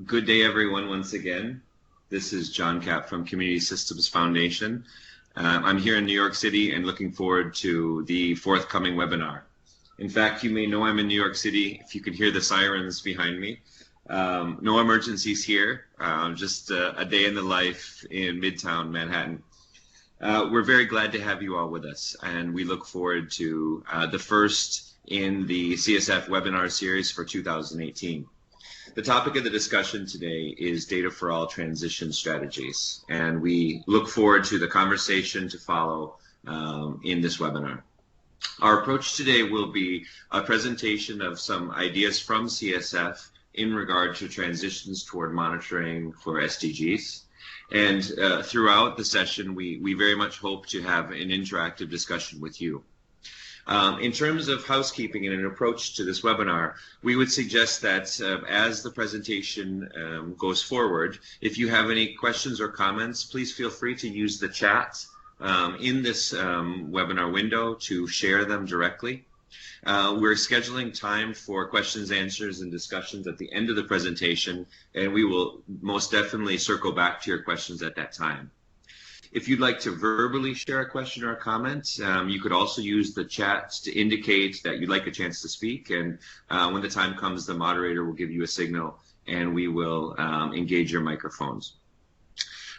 Good day, everyone, once again. This is John Cap from Community Systems Foundation. I'm here in New York City and looking forward to the forthcoming webinar. In fact, you may know I'm in New York City if you can hear the sirens behind me. No emergencies here, just a day in the life in Midtown Manhattan. We're very glad to have you all with us, and we look forward to the first in the CSF webinar series for 2018. The topic of the discussion today is data for all transition strategies, and we look forward to the conversation to follow in this webinar. Our approach today will be a presentation of some ideas from CSF in regard to transitions toward monitoring for SDGs. And throughout the session, we very much hope to have an interactive discussion with you. In terms of housekeeping and an approach to this webinar, we would suggest that as the presentation goes forward, if you have any questions or comments, please feel free to use the chat in this webinar window to share them directly. We're scheduling time for questions, answers, and discussions at the end of the presentation, and we will most definitely circle back to your questions at that time. If you'd like to verbally share a question or a comment, you could also use the chat to indicate that you'd like a chance to speak, and when the time comes, the moderator will give you a signal and we will engage your microphones.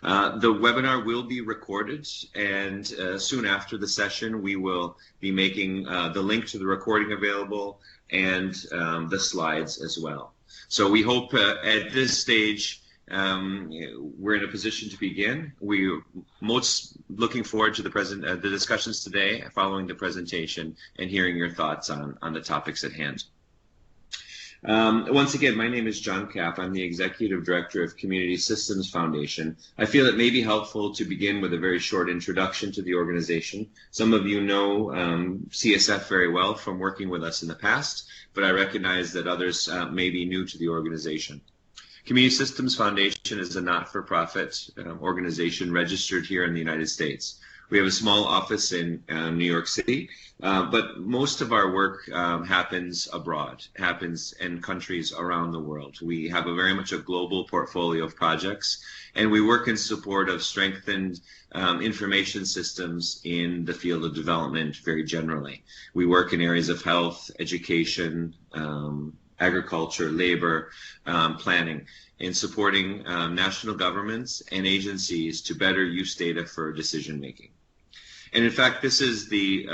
The webinar will be recorded, and soon after the session we will be making the link to the recording available and the slides as well. So we hope at this stage we're in a position to begin. We're most looking forward to the discussions today following the presentation and hearing your thoughts on the topics at hand. Once again, my name is John Cap. I'm the Executive Director of Community Systems Foundation. I feel it may be helpful to begin with a very short introduction to the organization. Some of you know CSF very well from working with us in the past, but I recognize that others may be new to the organization. Community Systems Foundation is a not-for-profit organization registered here in the United States. We have a small office in New York City, but most of our work happens abroad, happens in countries around the world. We have very much a global portfolio of projects, and we work in support of strengthened information systems in the field of development very generally. We work in areas of health, education, agriculture, labor, planning, in supporting national governments and agencies to better use data for decision making. And in fact, this is the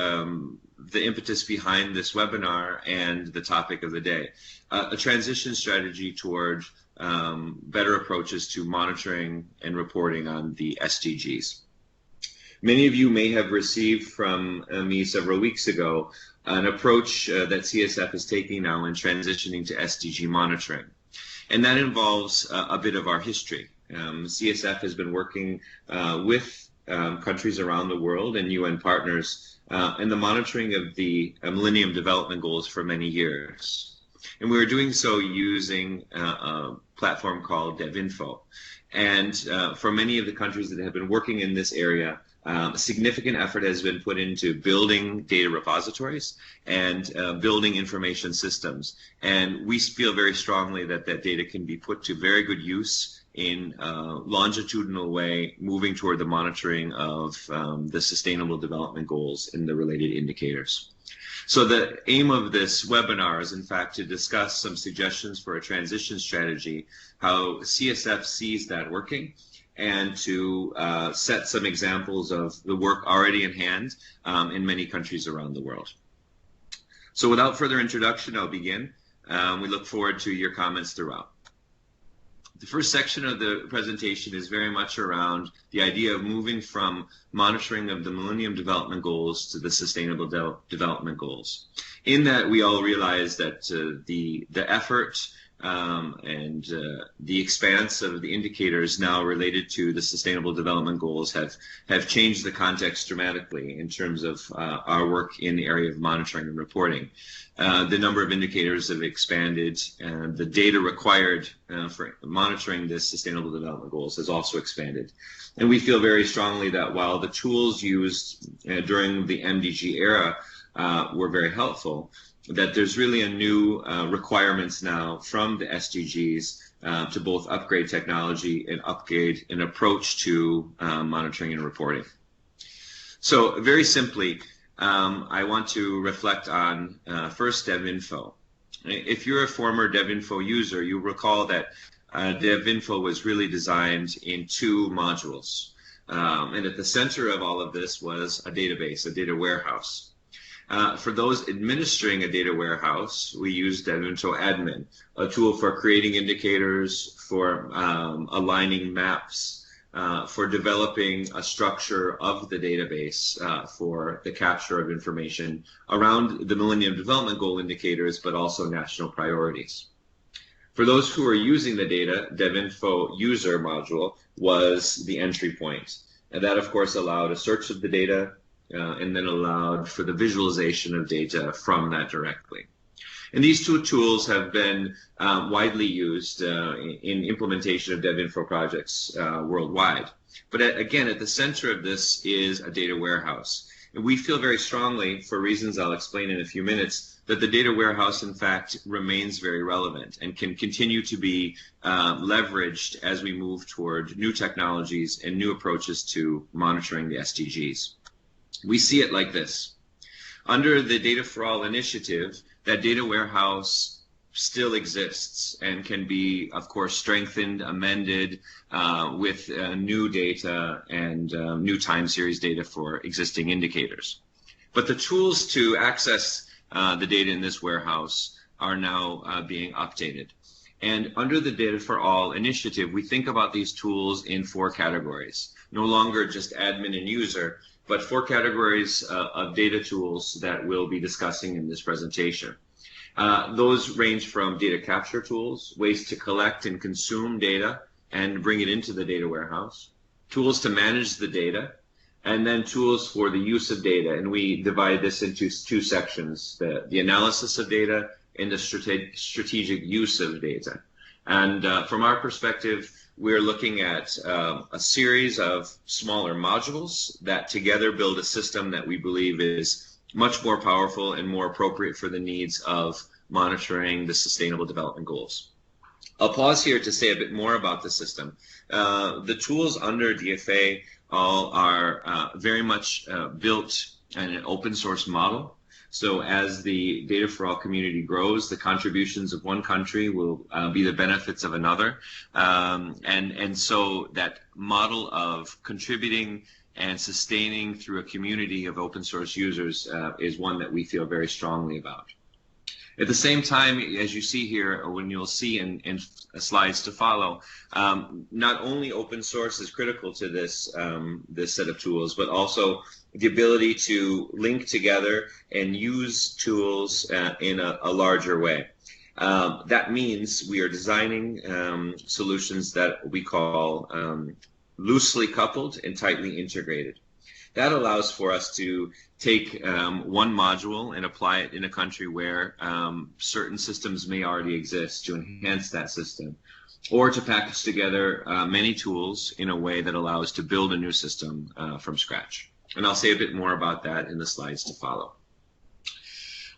impetus behind this webinar and the topic of the day, a transition strategy toward better approaches to monitoring and reporting on the SDGs. Many of you may have received from me several weeks ago an approach that CSF is taking now in transitioning to SDG monitoring. And that involves a bit of our history. CSF has been working with countries around the world and UN partners in the monitoring of the Millennium Development Goals for many years. And we were doing so using a platform called DevInfo. And for many of the countries that have been working in this area, significant effort has been put into building data repositories and building information systems. And we feel very strongly that that data can be put to very good use in a longitudinal way, moving toward the monitoring of the Sustainable Development Goals and the related indicators. So the aim of this webinar is, in fact, to discuss some suggestions for a transition strategy, how CSF sees that working, and to set some examples of the work already in hand in many countries around the world. So without further introduction, I'll begin. We look forward to your comments throughout. The first section of the presentation is very much around the idea of moving from monitoring of the Millennium Development Goals to the Sustainable Development Goals. In that, we all realize that the effort and the expanse of the indicators now related to the Sustainable Development Goals have changed the context dramatically in terms of our work in the area of monitoring and reporting. The number of indicators have expanded, and the data required for monitoring the Sustainable Development Goals has also expanded. And we feel very strongly that while the tools used during the MDG era were very helpful, that there's really a new requirements now from the SDGs to both upgrade technology and upgrade an approach to monitoring and reporting. So very simply, I want to reflect on first DevInfo. If you're a former DevInfo user, you recall that DevInfo was really designed in two modules. And at the center of all of this was a database, a data warehouse. For those administering a data warehouse, we use DevInfo Admin, a tool for creating indicators, for aligning maps, for developing a structure of the database for the capture of information around the Millennium Development Goal indicators, but also national priorities. For those who are using the data, DevInfo User module was the entry point. And that, of course, allowed a search of the data and then allowed for the visualization of data from that directly. And these two tools have been widely used in implementation of DevInfo projects worldwide. But again, at the center of this is a data warehouse. And we feel very strongly, for reasons I'll explain in a few minutes, that the data warehouse, in fact, remains very relevant and can continue to be leveraged as we move toward new technologies and new approaches to monitoring the SDGs. We see it like this. Under the Data for All initiative, that data warehouse still exists and can be, of course, strengthened, amended with new data and new time series data for existing indicators. But the tools to access the data in this warehouse are now being updated. And under the Data for All initiative, we think about these tools in four categories, no longer just admin and user, but four categories of data tools that we'll be discussing in this presentation. Those range from data capture tools, ways to collect and consume data and bring it into the data warehouse, tools to manage the data, and then tools for the use of data. And we divide this into two sections, the analysis of data and the strategic use of data. And from our perspective, we're looking at a series of smaller modules that together build a system that we believe is much more powerful and more appropriate for the needs of monitoring the Sustainable Development Goals. I'll pause here to say a bit more about the system. The tools under DFA all are very much built in an open source model. So as the Data for All community grows, the contributions of one country will be the benefits of another. And so that model of contributing and sustaining through a community of open source users is one that we feel very strongly about. At the same time, as you see here, or when you'll see in slides to follow, not only open source is critical to this, this set of tools, but also the ability to link together and use tools in a larger way. That means we are designing solutions that we call loosely coupled and tightly integrated. That allows for us to take one module and apply it in a country where certain systems may already exist to enhance that system, or to package together many tools in a way that allows to build a new system from scratch. And I'll say a bit more about that in the slides to follow.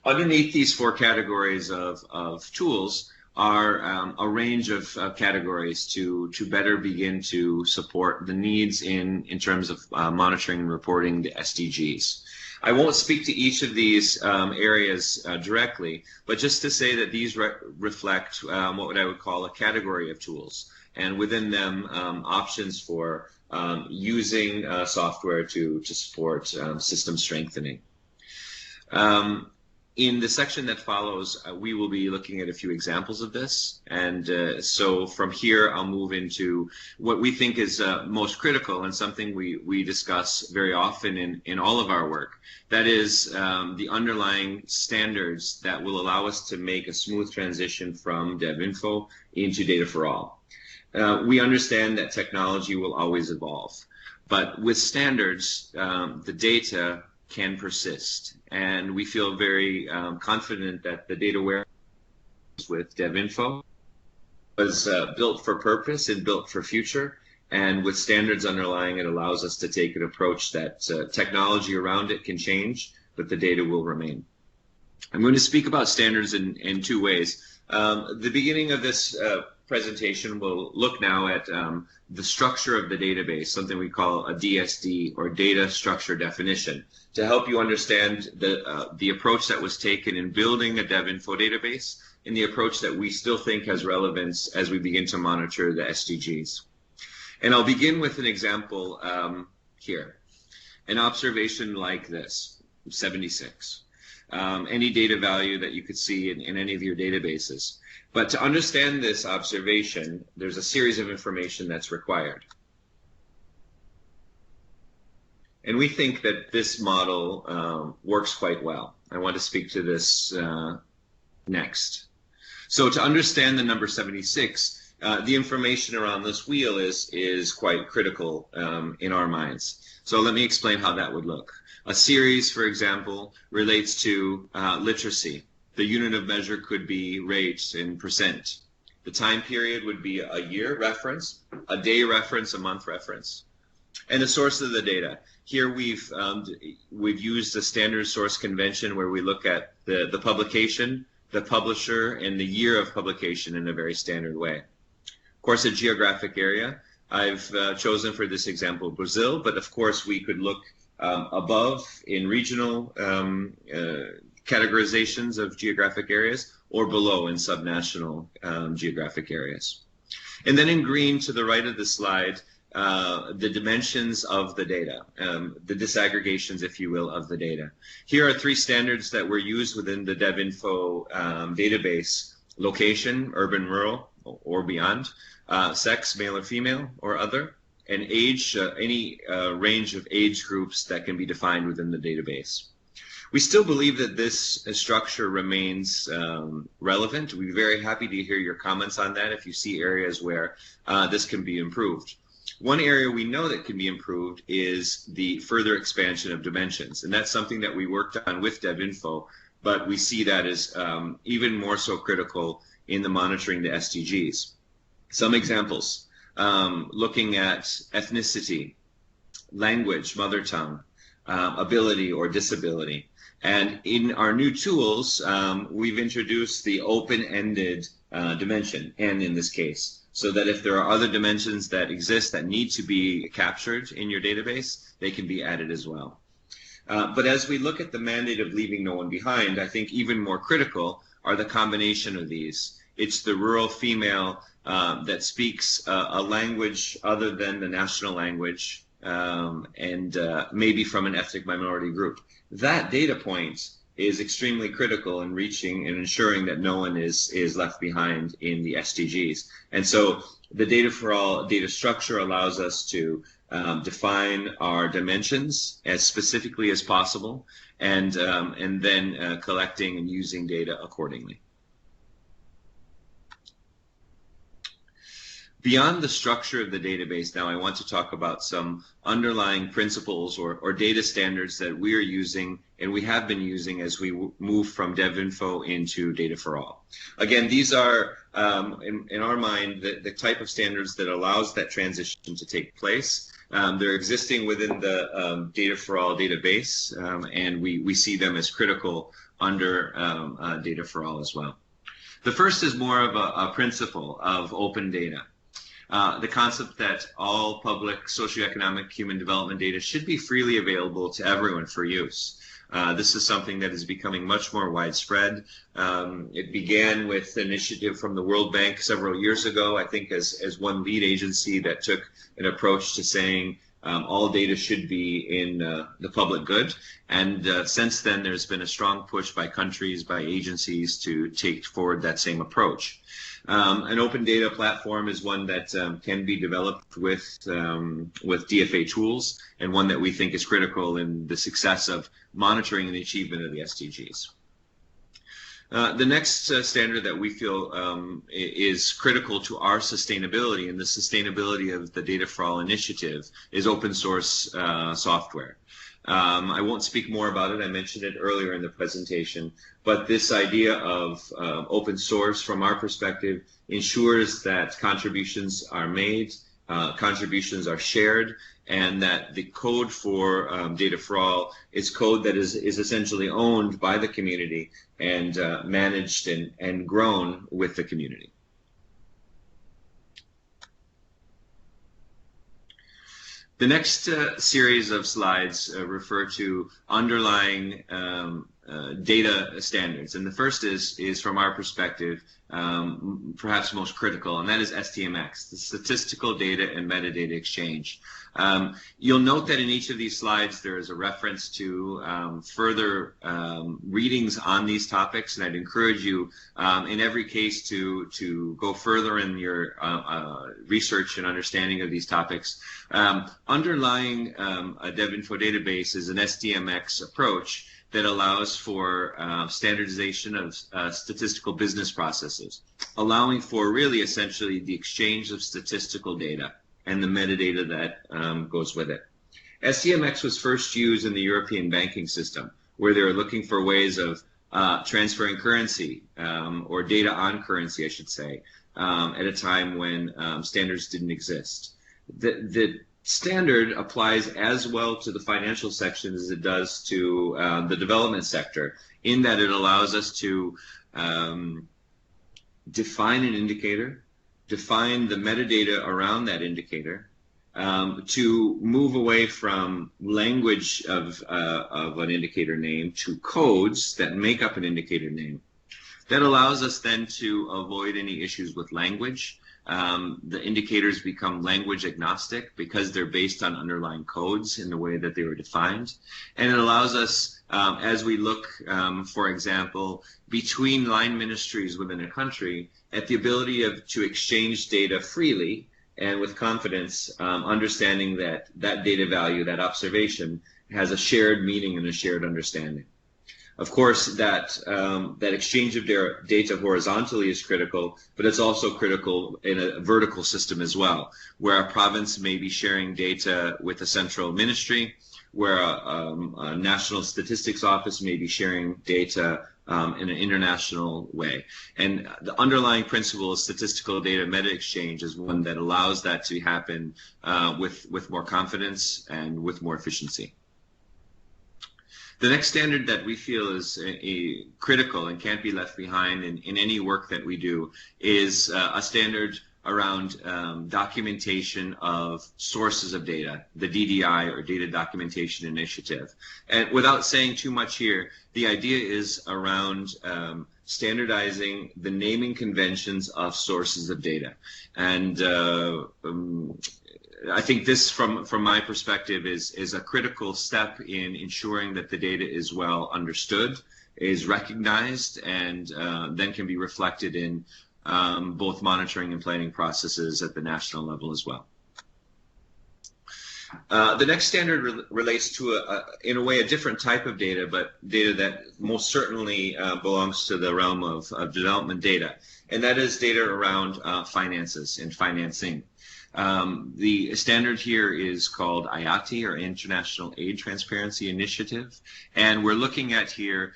Underneath these four categories of tools are a range of categories to better begin to support the needs in terms of monitoring and reporting the SDGs. I won't speak to each of these areas directly, but just to say that these reflect what I would call a category of tools, and within them options for using software to support system strengthening. In the section that follows, we will be looking at a few examples of this. And so from here, I'll move into what we think is most critical and something we discuss very often in all of our work. That is the underlying standards that will allow us to make a smooth transition from DevInfo into Data for All. We understand that technology will always evolve, but with standards, the data can persist. And we feel very confident that the data warehouse with DevInfo was built for purpose and built for future. And with standards underlying it allows us to take an approach that technology around it can change, but the data will remain. I'm going to speak about standards in two ways. The beginning of this presentation, we'll look now at the structure of the database, something we call a DSD, or data structure definition, to help you understand the approach that was taken in building a DevInfo database and the approach that we still think has relevance as we begin to monitor the SDGs. And I'll begin with an example here. An observation like this, 76. Any data value that you could see in any of your databases. But to understand this observation, there's a series of information that's required. And we think that this model works quite well. I want to speak to this next. So to understand the number 76, the information around this wheel is quite critical in our minds. So let me explain how that would look. A series, for example, relates to literacy. The unit of measure could be rates in percent. The time period would be a year reference, a day reference, a month reference. And the source of the data. Here we've used a standard source convention where we look at the publication, the publisher, and the year of publication in a very standard way. Of course, a geographic area. I've chosen for this example Brazil, but of course we could look above in regional categorizations of geographic areas, or below in subnational geographic areas. And then in green to the right of the slide, the dimensions of the data, the disaggregations, if you will, of the data. Here are three standards that were used within the DevInfo database: location, urban, rural, or beyond, sex, male or female, or other, and age, any range of age groups that can be defined within the database. We still believe that this structure remains relevant. We're very happy to hear your comments on that if you see areas where this can be improved. One area we know that can be improved is the further expansion of dimensions, and that's something that we worked on with DevInfo, but we see that as even more so critical in the monitoring the SDGs. Some examples, looking at ethnicity, language, mother tongue, ability or disability. And in our new tools, we've introduced the open-ended dimension, N in this case, so that if there are other dimensions that exist that need to be captured in your database, they can be added as well. But as we look at the mandate of leaving no one behind, I think even more critical are the combination of these. It's the rural female that speaks a language other than the national language, and maybe from an ethnic minority group. That data point is extremely critical in reaching and ensuring that no one is left behind in the SDGs. And so the data for all data structure allows us to define our dimensions as specifically as possible, and then collecting and using data accordingly. Beyond the structure of the database, now I want to talk about some underlying principles or data standards that we are using and we have been using as we move from DevInfo into Data for All. Again, these are, in our mind, the type of standards that allows that transition to take place. They're existing within the Data for All database, and we see them as critical under Data for All as well. The first is more of a principle of open data. The concept that all public socioeconomic human development data should be freely available to everyone for use. This is something that is becoming much more widespread. It began with an initiative from the World Bank several years ago, I think as one lead agency that took an approach to saying all data should be in the public good. And since then, there's been a strong push by countries, by agencies to take forward that same approach. An open data platform is one that can be developed with DFA tools, and one that we think is critical in the success of monitoring and the achievement of the SDGs. The next standard that we feel is critical to our sustainability and the sustainability of the Data for All initiative is open source software. I won't speak more about it. I mentioned it earlier in the presentation, but this idea of open source from our perspective ensures that contributions are made, contributions are shared, and that the code for Data for All is code that is essentially owned by the community and managed and grown with the community. The next series of slides refer to underlying data standards, and the first is from our perspective perhaps most critical, and that is STMX, the Statistical Data and Metadata Exchange. You'll note that in each of these slides there is a reference to further readings on these topics, and I'd encourage you in every case to go further in your research and understanding of these topics. Underlying a DevInfo database is an SDMX approach that allows for standardization of statistical business processes, allowing for really essentially the exchange of statistical data and the metadata that goes with it. SDMX was first used in the European banking system, where they were looking for ways of transferring currency, or data on currency, I should say, at a time when standards didn't exist. The standard applies as well to the financial section as it does to the development sector, in that it allows us to define an indicator, define the metadata around that indicator, to move away from language of an indicator name to codes that make up an indicator name. That allows us then to avoid any issues with language. The indicators become language agnostic because they're based on underlying codes in the way that they were defined. And it allows us, as we look, for example, between line ministries within a country, at the ability to exchange data freely and with confidence, understanding that that data value, that observation, has a shared meaning and a shared understanding. Of course, that exchange of data horizontally is critical, but it's also critical in a vertical system as well, where a province may be sharing data with a central ministry, where a national statistics office may be sharing data in an international way. And the underlying principle of statistical data meta exchange is one that allows that to happen with more confidence and with more efficiency. The next standard that we feel is critical and can't be left behind in any work that we do is a standard around documentation of sources of data, the DDI, or Data Documentation Initiative. And without saying too much here, the idea is around standardizing the naming conventions of sources of data. And I think this, from my perspective, is a critical step in ensuring that the data is well understood, is recognized, and then can be reflected in both monitoring and planning processes at the national level as well. The next standard relates to, in a way, a different type of data, but data that most certainly belongs to the realm of development data, and that is data around finances and financing. The standard here is called IATI, or International Aid Transparency Initiative, and we're looking at here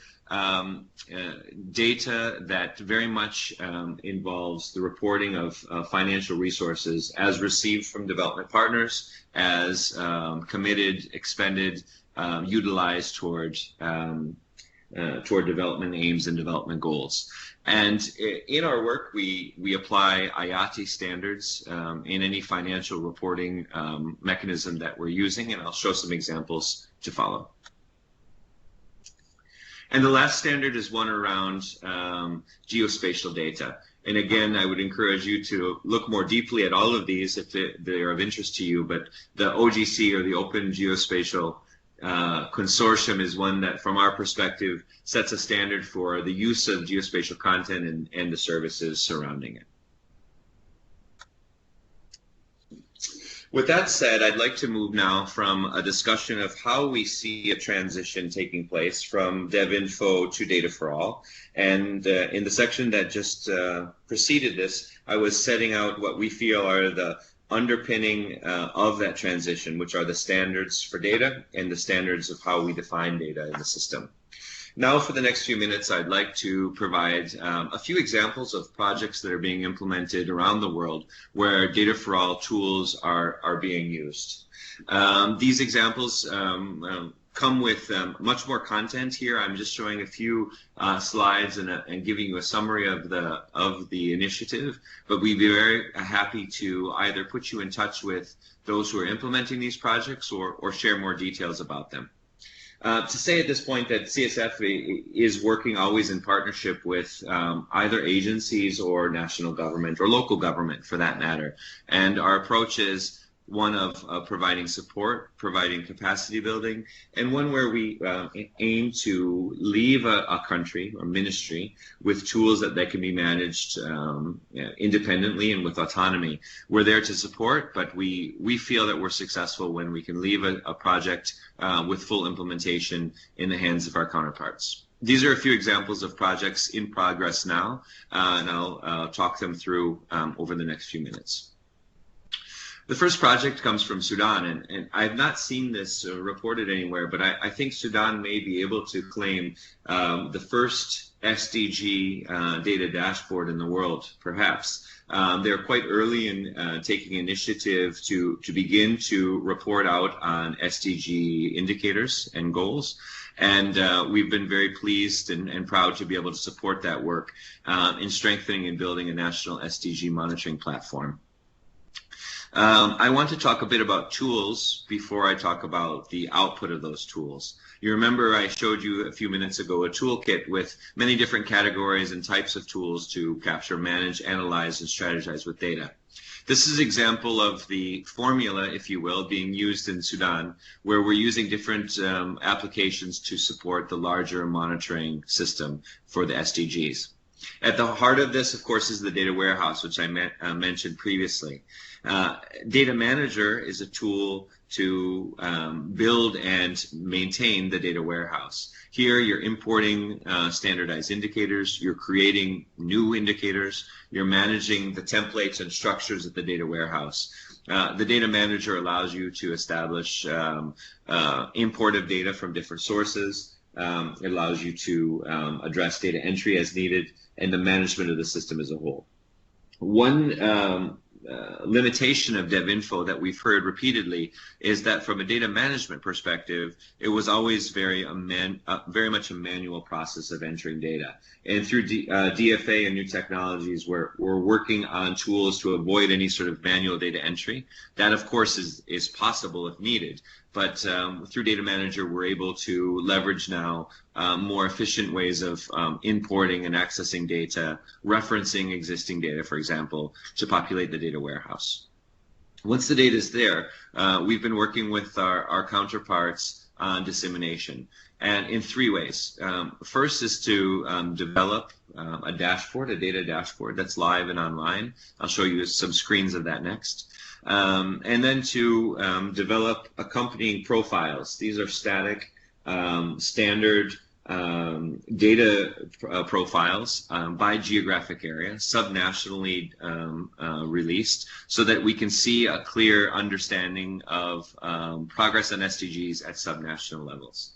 data that very much involves the reporting of financial resources as received from development partners, as committed, expended, utilized toward development aims and development goals. And in our work, we apply IATI standards in any financial reporting mechanism that we're using, and I'll show some examples to follow. And the last standard is one around geospatial data. And again, I would encourage you to look more deeply at all of these if they are of interest to you, but the OGC, or the Open Geospatial Consortium, is one that, from our perspective, sets a standard for the use of geospatial content and the services surrounding it. With that said, I'd like to move now from a discussion of how we see a transition taking place from DevInfo to Data for All. And in the section that just preceded this, I was setting out what we feel are the underpinning of that transition, which are the standards for data and the standards of how we define data in the system. Now, for the next few minutes, I'd like to provide a few examples of projects that are being implemented around the world where Data for All tools are being used. These examples come with much more content here. I'm just showing a few slides and giving you a summary of the initiative, but we'd be very happy to either put you in touch with those who are implementing these projects or share more details about them. To say at this point that CSF is working always in partnership with either agencies or national government or local government for that matter. And our approach is one of providing support, providing capacity building, and one where we aim to leave a country or ministry with tools that can be managed independently and with autonomy. We're there to support, but we feel that we're successful when we can leave a project with full implementation in the hands of our counterparts. These are a few examples of projects in progress now, and I'll talk them through over the next few minutes. The first project comes from Sudan, and I've not seen this reported anywhere, but I think Sudan may be able to claim the first SDG data dashboard in the world, perhaps. They're quite early in taking initiative to begin to report out on SDG indicators and goals. And we've been very pleased and proud to be able to support that work in strengthening and building a national SDG monitoring platform. I want to talk a bit about tools before I talk about the output of those tools. You remember I showed you a few minutes ago a toolkit with many different categories and types of tools to capture, manage, analyze, and strategize with data. This is an example of the formula, if you will, being used in Sudan, where we're using different applications to support the larger monitoring system for the SDGs. At the heart of this, of course, is the data warehouse, which I mentioned previously. Data Manager is a tool to build and maintain the data warehouse. Here, you're importing standardized indicators, you're creating new indicators, you're managing the templates and structures of the data warehouse. The Data Manager allows you to establish import of data from different sources. It allows you to address data entry as needed and the management of the system as a whole. One limitation of DevInfo that we've heard repeatedly is that from a data management perspective, it was always very much a manual process of entering data. And through DFA and new technologies, we're working on tools to avoid any sort of manual data entry. That, of course, is possible if needed. But through Data Manager, we're able to leverage now more efficient ways of importing and accessing data, referencing existing data, for example, to populate the data warehouse. Once the data is there, we've been working with our counterparts on dissemination, and in three ways. First is to develop a dashboard, a data dashboard that's live and online. I'll show you some screens of that next. And then to develop accompanying profiles. These are static, standard data profiles by geographic area, subnationally released, so that we can see a clear understanding of progress on SDGs at subnational levels.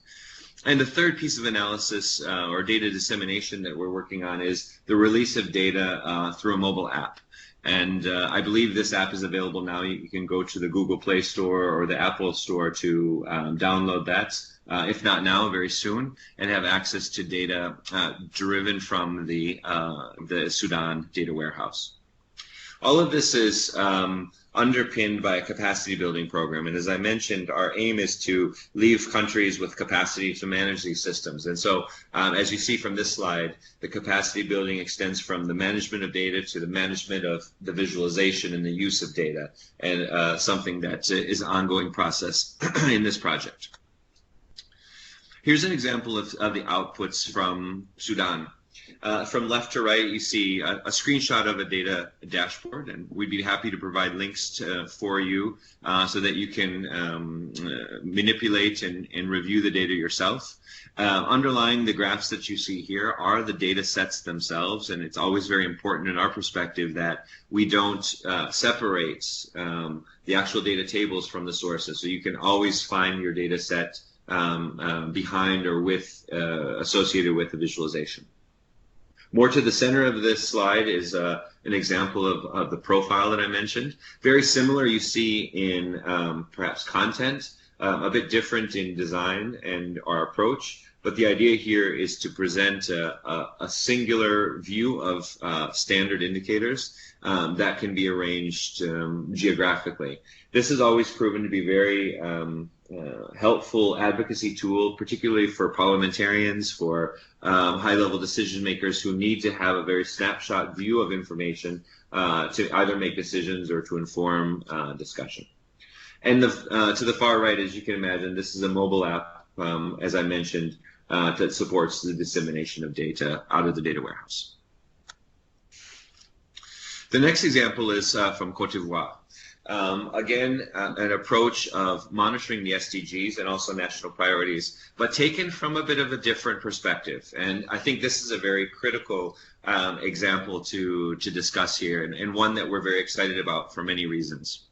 And the third piece of analysis or data dissemination that we're working on is the release of data through a mobile app. And I believe this app is available now. You can go to the Google Play Store or the Apple Store to download that, if not now, very soon, and have access to data driven from the Sudan data warehouse. All of this is underpinned by a capacity building program. And as I mentioned, our aim is to leave countries with capacity to manage these systems. And so as you see from this slide, the capacity building extends from the management of data to the management of the visualization and the use of data, and something that is an ongoing process in this project. Here's an example of the outputs from Sudan. From left to right, you see a screenshot of a data dashboard, and we'd be happy to provide links for you so that you can manipulate and review the data yourself. Underlying the graphs that you see here are the data sets themselves, and it's always very important in our perspective that we don't separate the actual data tables from the sources. So you can always find your data set behind or with associated with the visualization. More to the center of this slide is an example of the profile that I mentioned. Very similar you see in perhaps content a bit different in design and our approach, but the idea here is to present a singular view of standard indicators that can be arranged geographically. This has always proven to be very helpful advocacy tool, particularly for parliamentarians, for high-level decision makers who need to have a very snapshot view of information to either make decisions or to inform discussion. And to the far right, as you can imagine, this is a mobile app, as I mentioned, that supports the dissemination of data out of the data warehouse. The next example is from Côte d'Ivoire. Again, an approach of monitoring the SDGs and also national priorities, but taken from a bit of a different perspective. And I think this is a very critical example to discuss here, and one that we're very excited about for many reasons.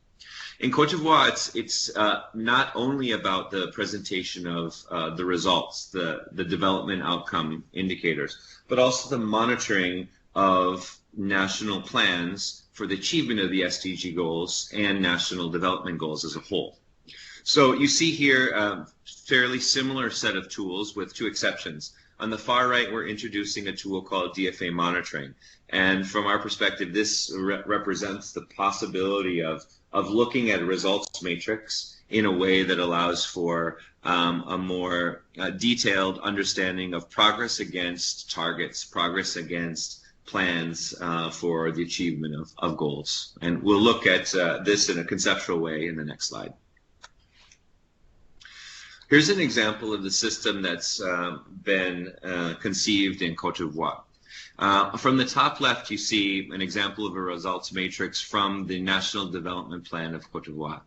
In Côte d'Ivoire, it's not only about the presentation of the results, the development outcome indicators, but also the monitoring of national plans for the achievement of the SDG goals and national development goals as a whole. So you see here a fairly similar set of tools with two exceptions. On the far right, we're introducing a tool called DFA monitoring. And from our perspective, this represents the possibility of looking at a results matrix in a way that allows for a more detailed understanding of progress against targets, progress against plans for the achievement of goals. And we'll look at this in a conceptual way in the next slide. Here's an example of the system that's been conceived in Côte d'Ivoire. From the top left, you see an example of a results matrix from the National Development Plan of Côte d'Ivoire.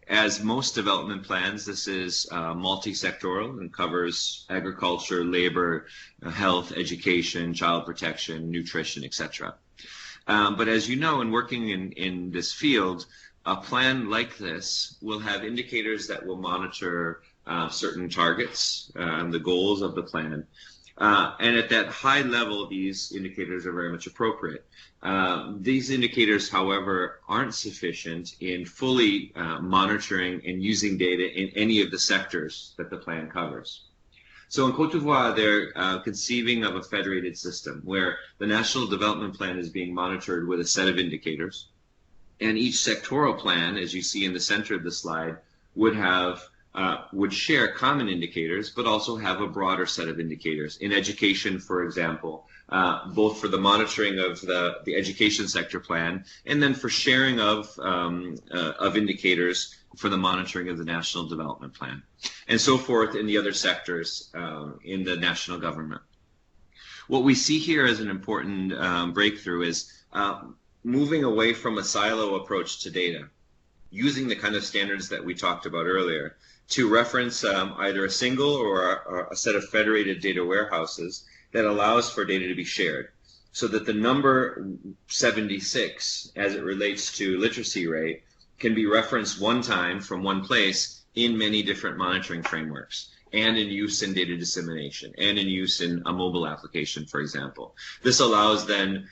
As most development plans, this is multi-sectoral and covers agriculture, labor, health, education, child protection, nutrition, etc. But as you know, in working in this field, a plan like this will have indicators that will monitor certain targets, the goals of the plan. And at that high level, these indicators are very much appropriate. These indicators, however, aren't sufficient in fully monitoring and using data in any of the sectors that the plan covers. So in Côte d'Ivoire, they're conceiving of a federated system where the National Development Plan is being monitored with a set of indicators. And each sectoral plan, as you see in the center of the slide, would share common indicators, but also have a broader set of indicators. In education, for example, both for the monitoring of the education sector plan, and then for sharing of indicators for the monitoring of the national development plan, and so forth in the other sectors in the national government. What we see here as an important breakthrough is moving away from a silo approach to data, using the kind of standards that we talked about earlier, to reference either a single or a set of federated data warehouses that allows for data to be shared, so that the number 76, as it relates to literacy rate, can be referenced one time from one place in many different monitoring frameworks, and in use in data dissemination, and in use in a mobile application, for example. This allows then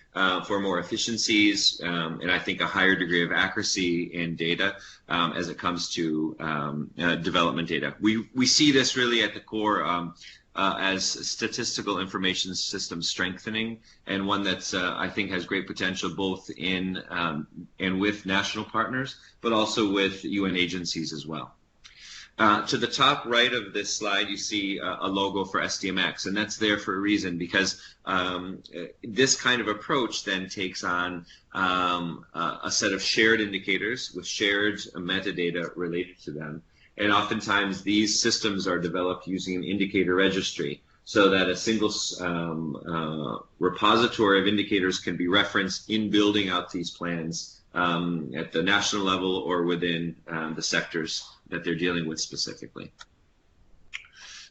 for more efficiencies and I think a higher degree of accuracy in data as it comes to development data. We see this really at the core as statistical information system strengthening, and one that I think has great potential both in and with national partners, but also with UN agencies as well. To the top right of this slide, you see a logo for SDMX, and that's there for a reason, because this kind of approach then takes on a set of shared indicators with shared metadata related to them. And oftentimes these systems are developed using an indicator registry, so that a single repository of indicators can be referenced in building out these plans at the national level or within the sectors that they're dealing with specifically.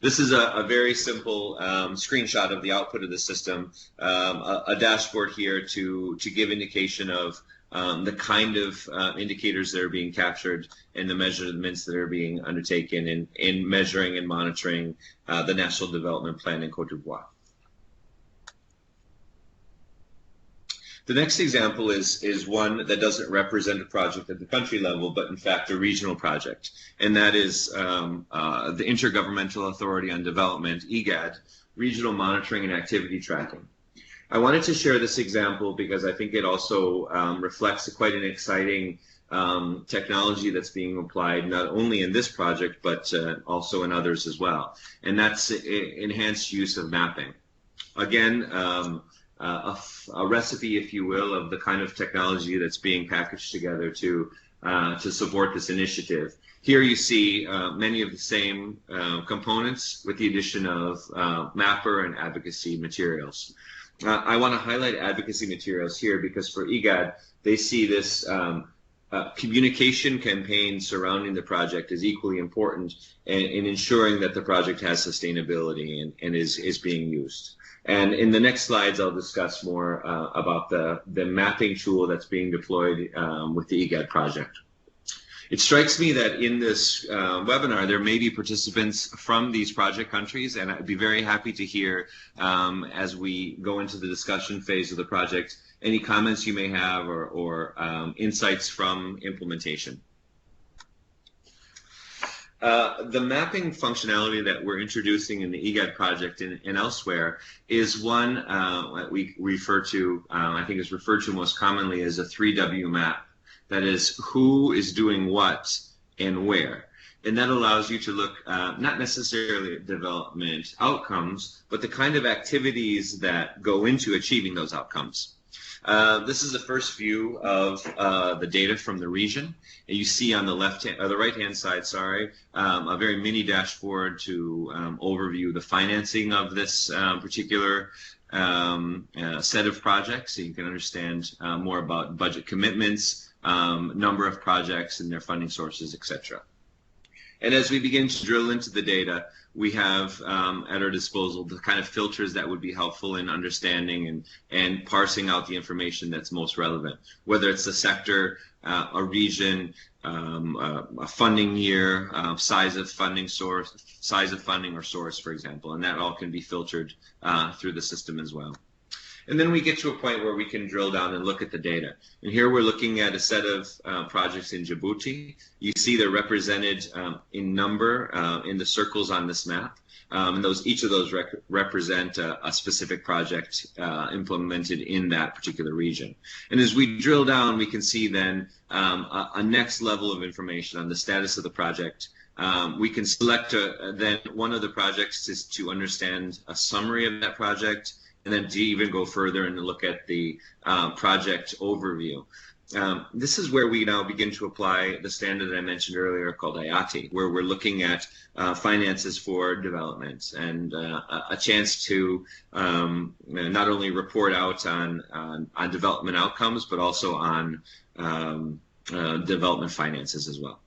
This is a very simple screenshot of the output of the system, a dashboard here to give indication of the kind of indicators that are being captured and the measurements that are being undertaken in measuring and monitoring the National Development Plan in Côte d'Ivoire. The next example is one that doesn't represent a project at the country level, but in fact a regional project, and that is the Intergovernmental Authority on Development, Egad, Regional Monitoring and Activity Tracking. I wanted to share this example because I think it also reflects quite an exciting technology that's being applied not only in this project, but also in others as well, and that's enhanced use of mapping. Again, a recipe, if you will, of the kind of technology that's being packaged together to support this initiative. Here you see many of the same components with the addition of mapper and advocacy materials. I want to highlight advocacy materials here because for Egad, they see this communication campaign surrounding the project is equally important in ensuring that the project has sustainability and is being used. And in the next slides, I'll discuss more about the mapping tool that's being deployed with the Egad project. It strikes me that in this webinar, there may be participants from these project countries, and I'd be very happy to hear as we go into the discussion phase of the project, any comments you may have or insights from implementation. The mapping functionality that we're introducing in the Egad project and elsewhere is one that we refer to, I think is referred to most commonly as a 3W map. That is, who is doing what and where. And that allows you to look not necessarily at development outcomes, but the kind of activities that go into achieving those outcomes. This is the first view of the data from the region. And you see on the right-hand side, a very mini dashboard to overview the financing of this particular set of projects, so you can understand more about budget commitments, number of projects and their funding sources, etc. And as we begin to drill into the data, we have at our disposal the kind of filters that would be helpful in understanding and parsing out the information that's most relevant, whether it's a sector, a region, a funding year, size of funding or source, for example, and that all can be filtered through the system as well. And then we get to a point where we can drill down and look at the data. And here we're looking at a set of projects in Djibouti. You see they're represented in number in the circles on this map. And each of those represent a specific project implemented in that particular region. And as we drill down, we can see then a next level of information on the status of the project. We can select then one of the projects is to understand a summary of that project, and then to even go further and look at the project overview. This is where we now begin to apply the standard that I mentioned earlier called IATI, where we're looking at finances for development and a chance to not only report out on development outcomes, but also on development finances as well.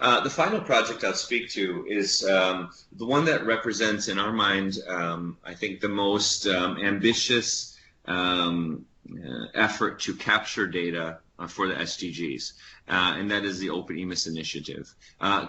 The final project I'll speak to is the one that represents, in our mind, I think the most ambitious effort to capture data for the SDGs, and that is the Open EMIS initiative.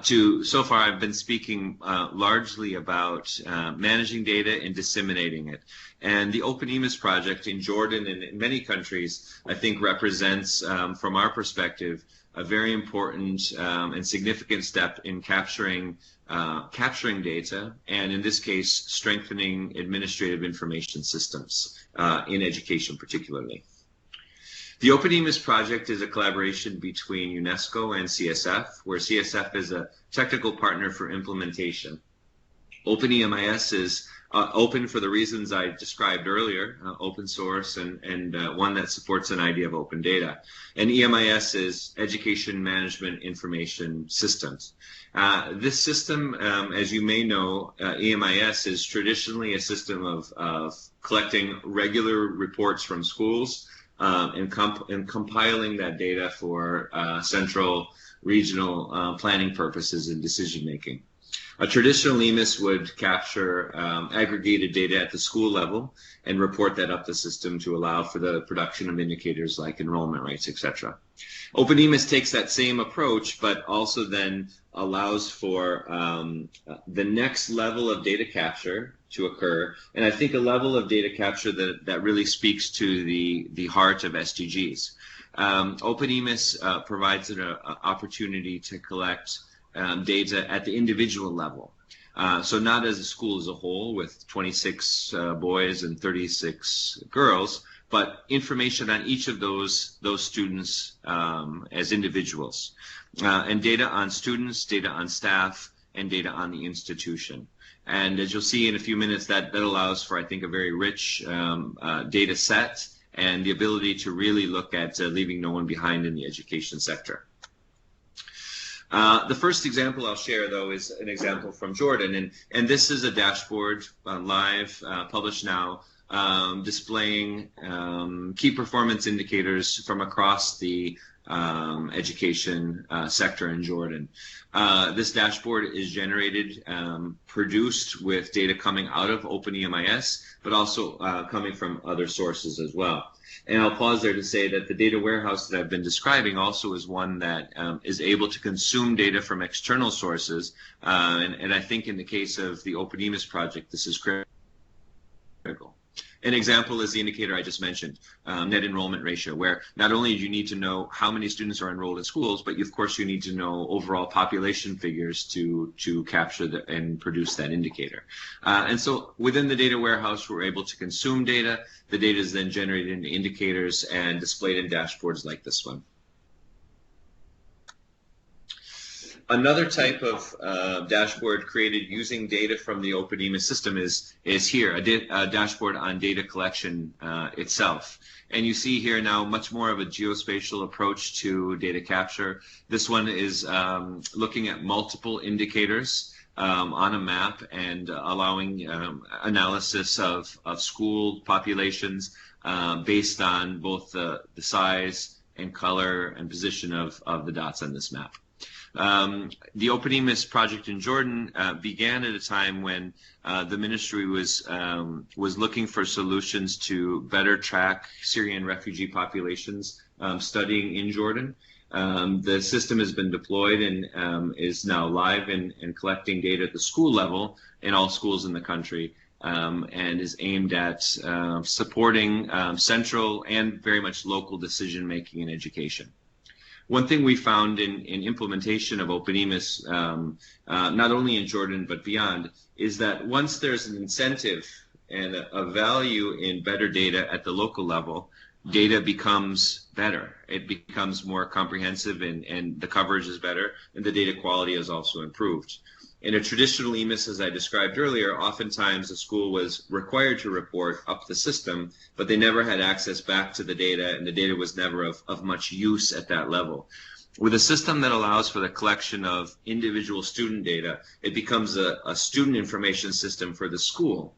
So far, I've been speaking largely about managing data and disseminating it. And the Open EMIS project in Jordan and in many countries, I think, represents, from our perspective, a very important and significant step in capturing data, and in this case, strengthening administrative information systems in education particularly. The Open EMIS project is a collaboration between UNESCO and CSF, where CSF is a technical partner for implementation. Open EMIS is open for the reasons I described earlier, open source and one that supports an idea of open data. And EMIS is Education Management Information Systems. This system, as you may know, EMIS is traditionally a system of collecting regular reports from schools and compiling that data for central, regional planning purposes and decision making. A traditional EMIS would capture aggregated data at the school level and report that up the system to allow for the production of indicators like enrollment rates, etc. Open EMIS takes that same approach, but also then allows for the next level of data capture to occur. And I think a level of data capture that really speaks to the heart of SDGs. OpenEMIS provides an opportunity to collect data at the individual level. So not as a school as a whole with 26 boys and 36 girls, but information on each of those students as individuals. And data on students, data on staff, and data on the institution. And as you'll see in a few minutes, that allows for, I think, a very rich data set and the ability to really look at leaving no one behind in the education sector. The first example I'll share, though, is an example from Jordan, and this is a dashboard live, published now, displaying key performance indicators from across the education sector in Jordan. This dashboard is generated, produced with data coming out of OpenEMIS, but also coming from other sources as well. And I'll pause there to say that the data warehouse that I've been describing also is one that is able to consume data from external sources. And I think in the case of the OpenEMIS project, this is critical. An example is the indicator I just mentioned, net enrollment ratio, where not only do you need to know how many students are enrolled in schools, but of course you need to know overall population figures to capture and produce that indicator. And so within the data warehouse, we're able to consume data. The data is then generated into indicators and displayed in dashboards like this one. Another type of dashboard created using data from the OpenEMIS system is here, a dashboard on data collection itself. And you see here now much more of a geospatial approach to data capture. This one is looking at multiple indicators on a map and allowing analysis of school populations based on both the size and color and position of the dots on this map. The OpenEMIS project in Jordan began at a time when the ministry was looking for solutions to better track Syrian refugee populations studying in Jordan. The system has been deployed and is now live and collecting data at the school level in all schools in the country, and is aimed at supporting central and very much local decision making in education. One thing we found in implementation of OpenEMIS, not only in Jordan but beyond, is that once there's an incentive and a value in better data at the local level, data becomes better. It becomes more comprehensive and the coverage is better, and the data quality is also improved. In a traditional EMIS, as I described earlier, oftentimes a school was required to report up the system, but they never had access back to the data, and the data was never of much use at that level. With a system that allows for the collection of individual student data, it becomes a student information system for the school,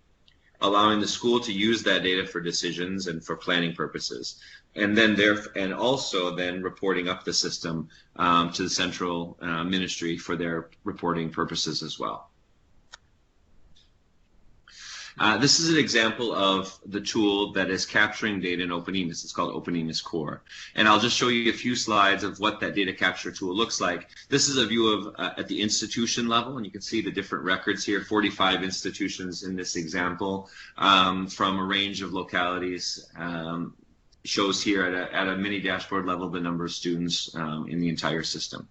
allowing the school to use that data for decisions and for planning purposes. And then also reporting up the system to the central ministry for their reporting purposes as well. This is an example of the tool that is capturing data in OpenEMIS. It's called OpenEMIS Core. And I'll just show you a few slides of what that data capture tool looks like. This is a view of at the institution level, and you can see the different records here, 45 institutions in this example from a range of localities. Shows here at a mini dashboard level the number of students in the entire system.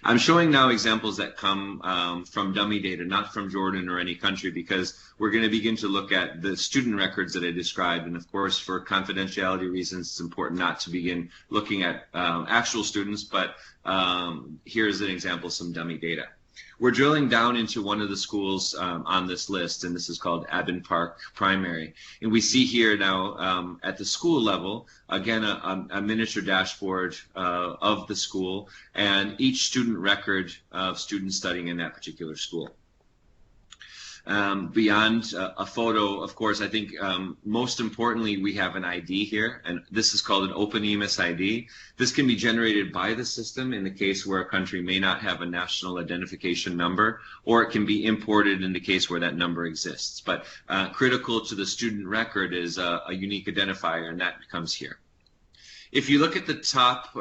I'm showing now examples that come from dummy data, not from Jordan or any country, because we're going to begin to look at the student records that I described. And of course, for confidentiality reasons, it's important not to begin looking at actual students, but here's an example of some dummy data. We're drilling down into one of the schools on this list, and this is called Aben Park Primary. And we see here now at the school level, again, a miniature dashboard of the school and each student record of students studying in that particular school. Beyond a photo, of course, I think most importantly, we have an ID here, and this is called an OpenEMIS ID. This can be generated by the system in the case where a country may not have a national identification number, or it can be imported in the case where that number exists. But critical to the student record is a unique identifier, and that comes here. If you look at the top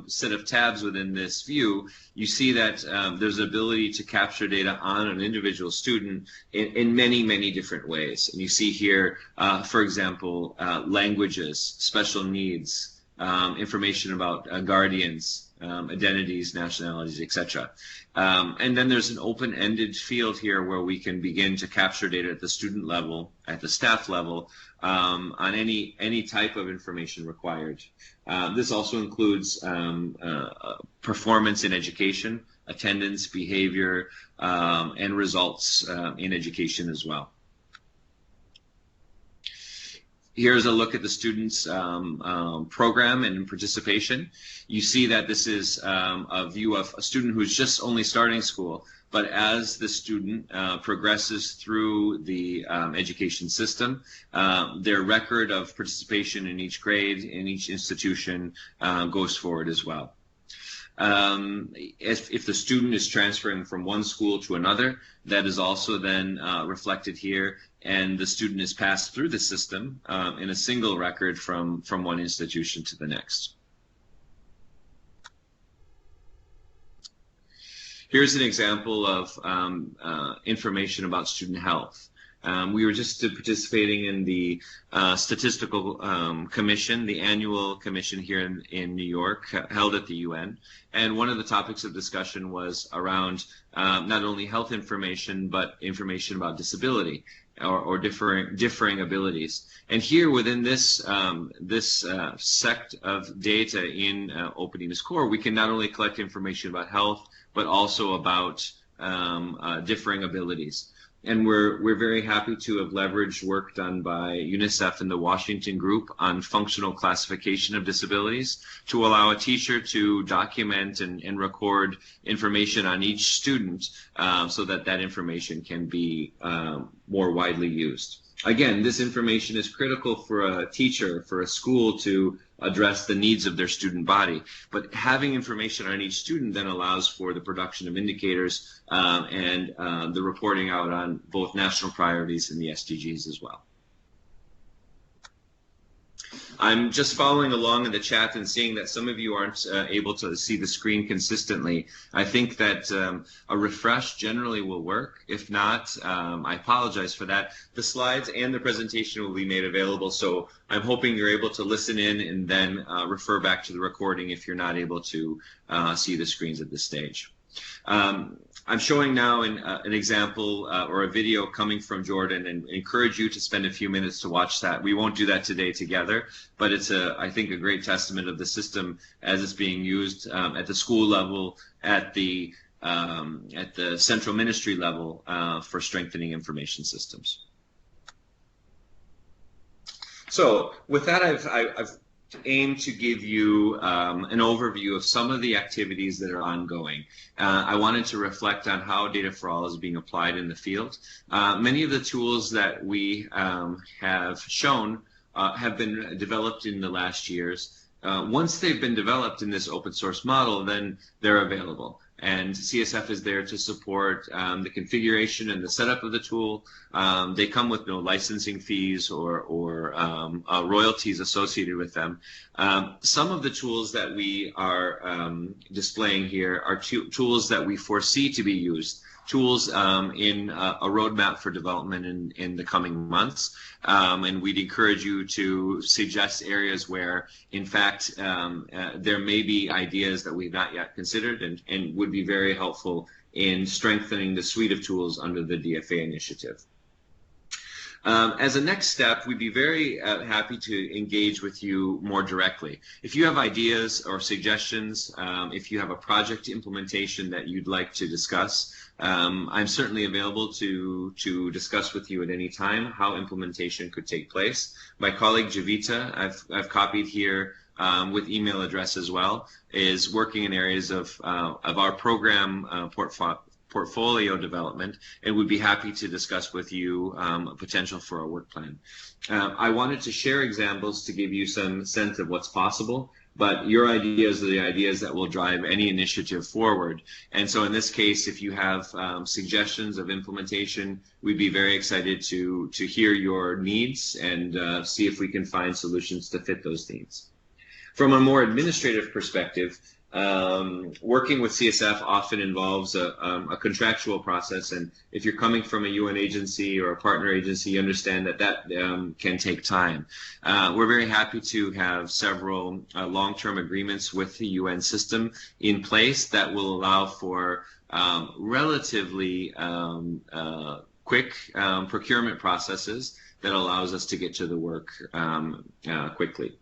set of tabs within this view, you see that there's an ability to capture data on an individual student in many, many different ways. And you see here, for example, languages, special needs, information about guardians, identities, nationalities, etc. And then there's an open-ended field here where we can begin to capture data at the student level, at the staff level, on any type of information required. This also includes performance in education, attendance, behavior, and results in education as well. Here's a look at the student's program and participation. You see that this is a view of a student who's just only starting school, but as the student progresses through the education system, their record of participation in each grade, in each institution goes forward as well. If the student is transferring from one school to another, that is also then reflected here, and the student is passed through the system in a single record from one institution to the next. Here's an example of information about student health. We were just participating in the Statistical Commission, the annual commission here in New York, held at the UN. And one of the topics of discussion was around not only health information, but information about disability or differing abilities. And here within this sect of data in OpenEMIS Core, we can not only collect information about health, but also about differing abilities. And we're very happy to have leveraged work done by UNICEF and the Washington Group on functional classification of disabilities to allow a teacher to document and record information on each student so that information can be more widely used. Again, this information is critical for a teacher, for a school to address the needs of their student body. But having information on each student then allows for the production of indicators and the reporting out on both national priorities and the SDGs as well. I'm just following along in the chat and seeing that some of you aren't able to see the screen consistently. I think that a refresh generally will work. If not, I apologize for that. The slides and the presentation will be made available, so I'm hoping you're able to listen in and then refer back to the recording if you're not able to see the screens at this stage. I'm showing now an example or a video coming from Jordan, and encourage you to spend a few minutes to watch that. We won't do that today together, but it's I think a great testament of the system as it's being used at the school level, at the central ministry level for strengthening information systems. So with that, I've aimed to give you an overview of some of the activities that are ongoing. I wanted to reflect on how Data for All is being applied in the field. Many of the tools that we have shown have been developed in the last years. Once they've been developed in this open source model, then they're available. And CSF is there to support the configuration and the setup of the tool. They come with no licensing fees or royalties associated with them. Some of the tools that we are displaying here are tools that we foresee to be used, tools in a roadmap for development in the coming months. And we'd encourage you to suggest areas where, in fact, there may be ideas that we've not yet considered and would be very helpful in strengthening the suite of tools under the DFA initiative. As a next step, we'd be very happy to engage with you more directly. If you have ideas or suggestions, if you have a project implementation that you'd like to discuss, I'm certainly available to discuss with you at any time how implementation could take place. My colleague Javita, I've copied here with email address as well, is working in areas of our program portfolio development, and would be happy to discuss with you potential for a work plan. I wanted to share examples to give you some sense of what's possible, but your ideas are the ideas that will drive any initiative forward. And so in this case, if you have suggestions of implementation, we'd be very excited to hear your needs and see if we can find solutions to fit those needs. From a more administrative perspective, working with CSF often involves a contractual process, and if you're coming from a UN agency or a partner agency, you understand that can take time. We're very happy to have several long-term agreements with the UN system in place that will allow for relatively quick procurement processes that allows us to get to the work quickly.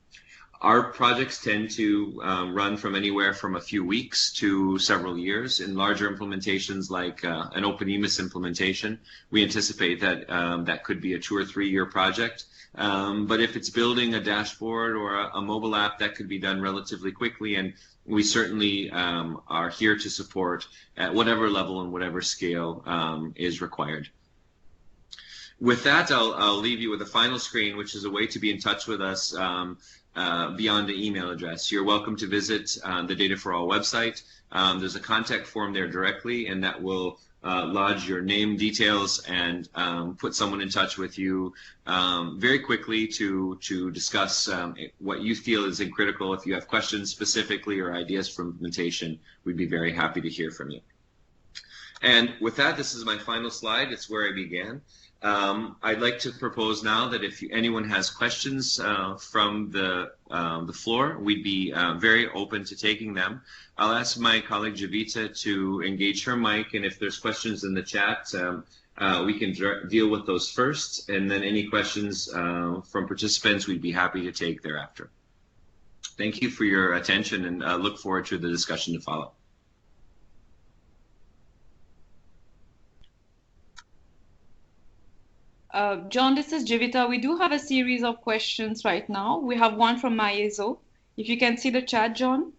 Our projects tend to run from anywhere from a few weeks to several years. In larger implementations like an OpenEMIS implementation, we anticipate that that could be a 2 or 3 year project. But if it's building a dashboard or a mobile app, that could be done relatively quickly, and we certainly are here to support at whatever level and whatever scale is required. With that, I'll leave you with a final screen, which is a way to be in touch with us beyond the email address. You're welcome to visit the Data for All website. There's a contact form there directly, and that will lodge your name, details, and put someone in touch with you very quickly to discuss what you feel is critical. If you have questions specifically or ideas for implementation, we'd be very happy to hear from you. And with that, this is my final slide. It's where I began. I'd like to propose now that if anyone has questions from the floor, we'd be very open to taking them. I'll ask my colleague Javita to engage her mic, and if there's questions in the chat, we can deal with those first, and then any questions from participants we'd be happy to take thereafter. Thank you for your attention, and look forward to the discussion to follow. John, this is Javita. We do have a series of questions right now. We have one from Maezo. If you can see the chat, John.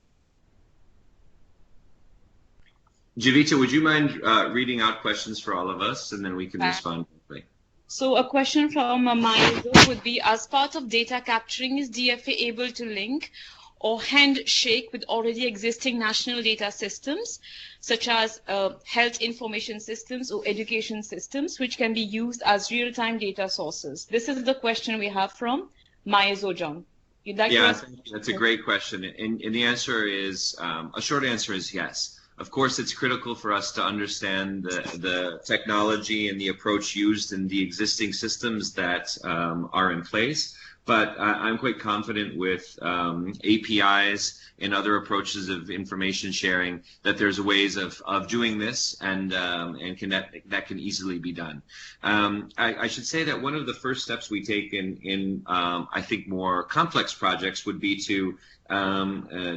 Javita, would you mind reading out questions for all of us, and then we can respond quickly? So a question from Maezo would be, as part of data capturing, is DFA able to link or handshake with already existing national data systems, such as health information systems or education systems, which can be used as real-time data sources? This is the question we have from Maezo, John. You'd like to that's a great question. And the answer is, a short answer is yes. Of course, it's critical for us to understand the technology and the approach used in the existing systems that are in place. But I'm quite confident with APIs and other approaches of information sharing that there's ways of doing this, and that can easily be done. I should say that one of the first steps we take in I think more complex projects would be to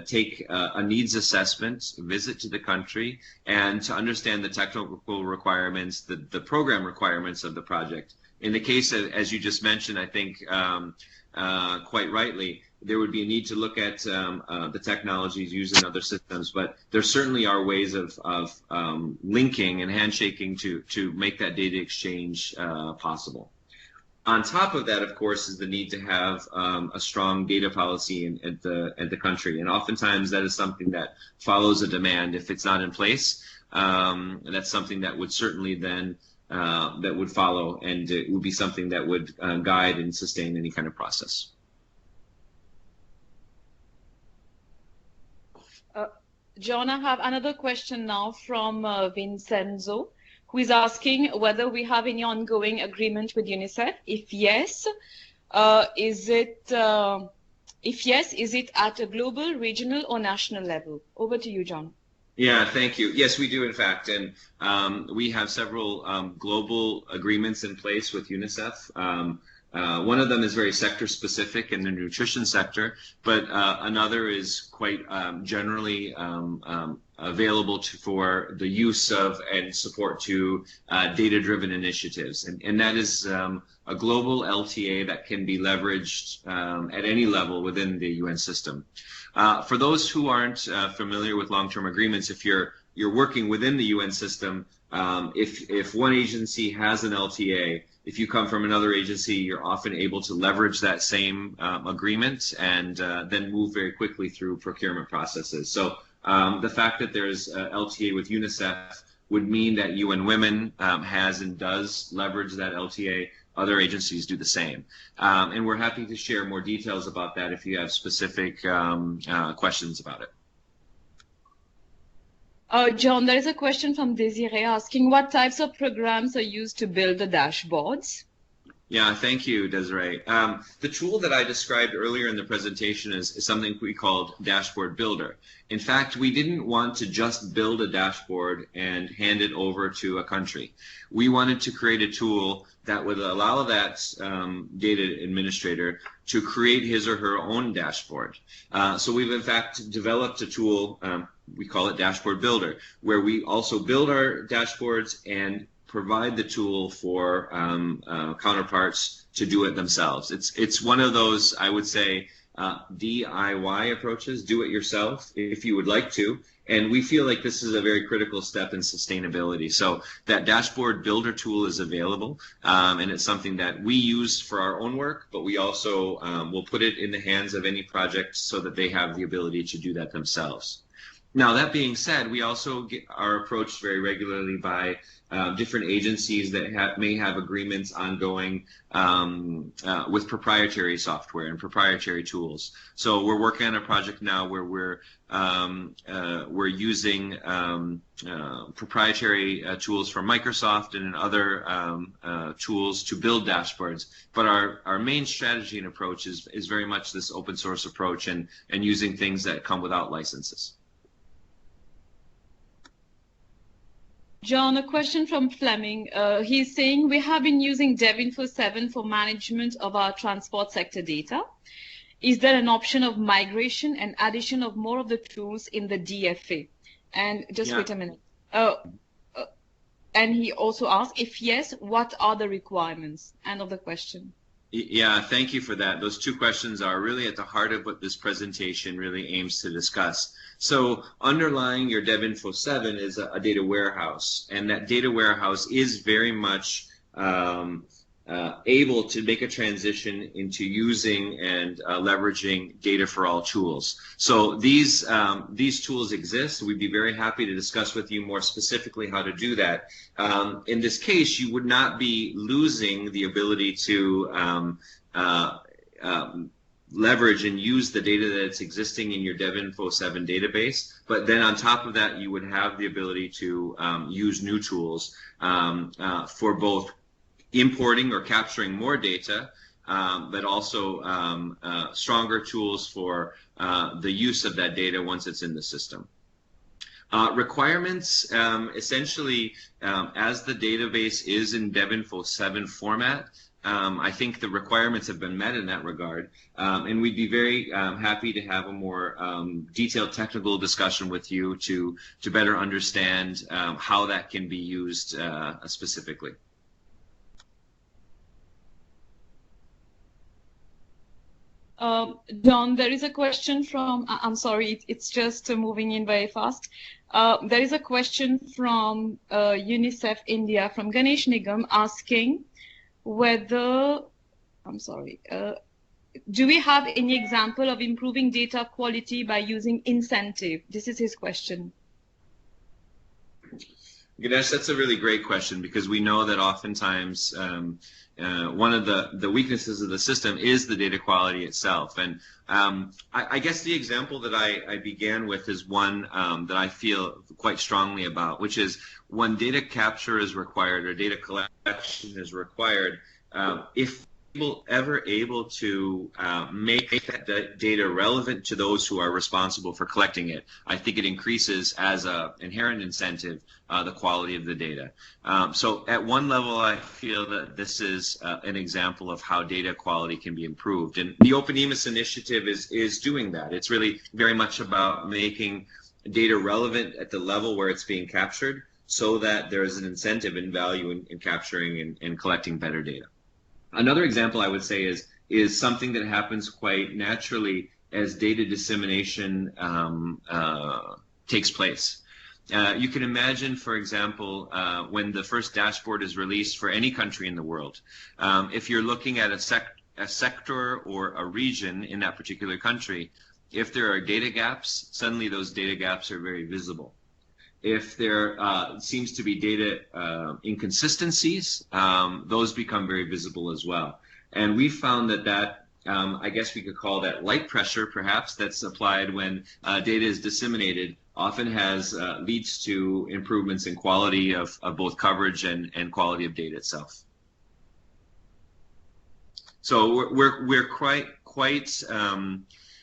take a needs assessment, visit to the country, and to understand the technical requirements, the program requirements of the project. In the case of, as you just mentioned, I think quite rightly, there would be a need to look at the technologies used in other systems, but there certainly are ways of linking and handshaking to make that data exchange possible. On top of that, of course, is the need to have a strong data policy at the country, and oftentimes that is something that follows a demand. If it's not in place, that's something that would certainly then that would follow, and it would be something that would guide and sustain any kind of process. John, I have another question now from Vincenzo, who is asking whether we have any ongoing agreement with UNICEF. If yes, is it at a global, regional, or national level? Over to you, John. Yeah, thank you. Yes, we do, in fact, and we have several global agreements in place with UNICEF. One of them is very sector-specific in the nutrition sector, but another is quite generally available for the use of and support to data-driven initiatives. And that is a global LTA that can be leveraged at any level within the UN system. For those who aren't familiar with long-term agreements, if you're working within the UN system, if one agency has an LTA, if you come from another agency, you're often able to leverage that same agreement and then move very quickly through procurement processes. So the fact that there's LTA with UNICEF would mean that UN Women has and does leverage that LTA other agencies do the same. And we're happy to share more details about that if you have specific questions about it. John, there is a question from Desiree asking what types of programs are used to build the dashboards? Yeah, thank you, Desiree. The tool that I described earlier in the presentation is something we called Dashboard Builder. In fact, we didn't want to just build a dashboard and hand it over to a country. We wanted to create a tool that would allow that data administrator to create his or her own dashboard. So we've in fact developed a tool, we call it Dashboard Builder, where we also build our dashboards and provide the tool for counterparts to do it themselves. It's one of those, I would say, DIY approaches, do it yourself if you would like to, and we feel like this is a very critical step in sustainability. So that Dashboard Builder tool is available, and it's something that we use for our own work, but we also will put it in the hands of any project so that they have the ability to do that themselves. Now, that being said, we also are approached very regularly by different agencies that may have agreements ongoing with proprietary software and proprietary tools. So we're working on a project now where we're using proprietary tools from Microsoft and other tools to build dashboards. But our main strategy and approach is very much this open source approach and using things that come without licenses. John, a question from Fleming. He's saying we have been using Devinfo 7 for management of our transport sector data. Is there an option of migration and addition of more of the tools in the DFA? And just wait a minute. And he also asked, if yes, what are the requirements? End of the question. Yeah, thank you for that. Those two questions are really at the heart of what this presentation really aims to discuss. So underlying your Devinfo 7 is a data warehouse, and that data warehouse is very much able to make a transition into using and leveraging data for all tools. So these tools exist. We'd be very happy to discuss with you more specifically how to do that. In this case, you would not be losing the ability to leverage and use the data that's existing in your Devinfo 7 database, but then on top of that, you would have the ability to use new tools for both importing or capturing more data, but also stronger tools for the use of that data once it's in the system. Requirements, essentially, as the database is in Devinfo 7 format, I think the requirements have been met in that regard, and we'd be very happy to have a more detailed technical discussion with you to better understand how that can be used specifically. Don, there is a question from, I'm sorry, it's just moving in very fast. There is a question from UNICEF India, from Ganesh Nigam, asking whether, I'm sorry, do we have any example of improving data quality by using incentive? This is his question. Ganesh, that's a really great question, because we know that oftentimes one of the weaknesses of the system is the data quality itself. And I guess the example that I began with is one that I feel quite strongly about, which is when data capture is required or data collection is required, if people ever able to make that data relevant to those who are responsible for collecting it, I think it increases as an inherent incentive the quality of the data. So at one level, I feel that this is an example of how data quality can be improved. And the Open EMIS initiative is doing that. It's really very much about making data relevant at the level where it's being captured so that there is an incentive and value in capturing and collecting better data. Another example I would say is something that happens quite naturally as data dissemination takes place. You can imagine, for example, when the first dashboard is released for any country in the world, if you're looking at a sector or a region in that particular country, if there are data gaps, suddenly those data gaps are very visible. If there seems to be data inconsistencies, those become very visible as well. And we found that I guess we could call that light pressure, perhaps, that's applied when data is disseminated, often leads to improvements in quality of both coverage and quality of data itself. So we're quite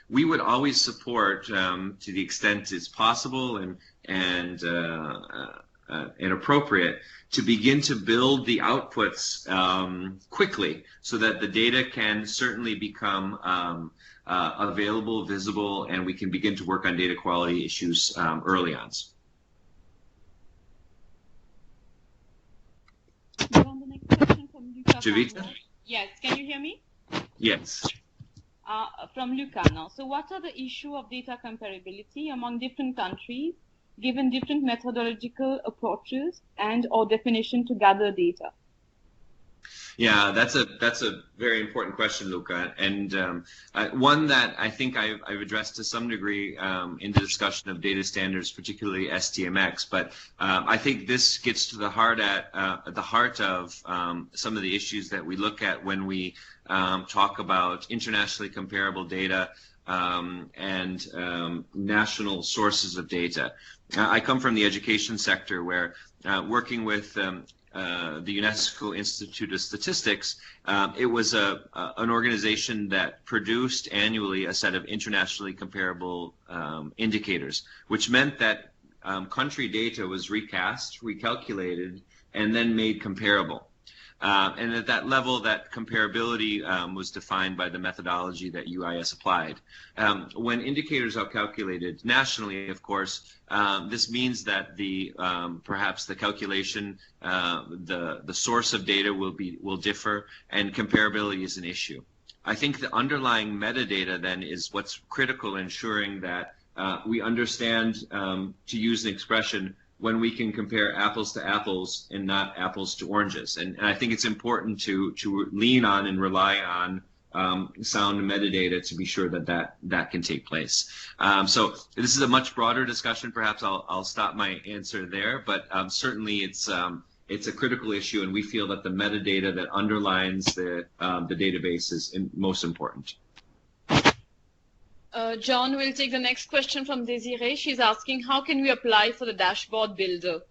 we would always support, to the extent it's possible and appropriate, to begin to build the outputs quickly, so that the data can certainly become available, visible, and we can begin to work on data quality issues early on. On the next question from Luca. Javita? Yes, can you hear me? Yes. From Luca now. So what are the issue of data comparability among different countries, given different methodological approaches and or definition to gather data? Yeah, that's a very important question, Luca, and one that I think I've addressed to some degree in the discussion of data standards, particularly SDMX. But I think this gets to the heart of some of the issues that we look at when we talk about internationally comparable data and national sources of data. I come from the education sector, where working with the UNESCO Institute of Statistics, it was an organization that produced annually a set of internationally comparable indicators, which meant that country data was recast, recalculated, and then made comparable. And at that level, that comparability was defined by the methodology that UIS applied. When indicators are calculated nationally, of course, this means that perhaps the calculation, the source of data will differ, and comparability is an issue. I think the underlying metadata then is what's critical, ensuring that we understand, to use an expression, when we can compare apples to apples and not apples to oranges. And I think it's important to lean on and rely on sound metadata to be sure that can take place. So this is a much broader discussion. Perhaps I'll stop my answer there, but certainly it's a critical issue, and we feel that the metadata that underlines the database is most important. John will take the next question from Desiree. She's asking, how can we apply for the dashboard builder?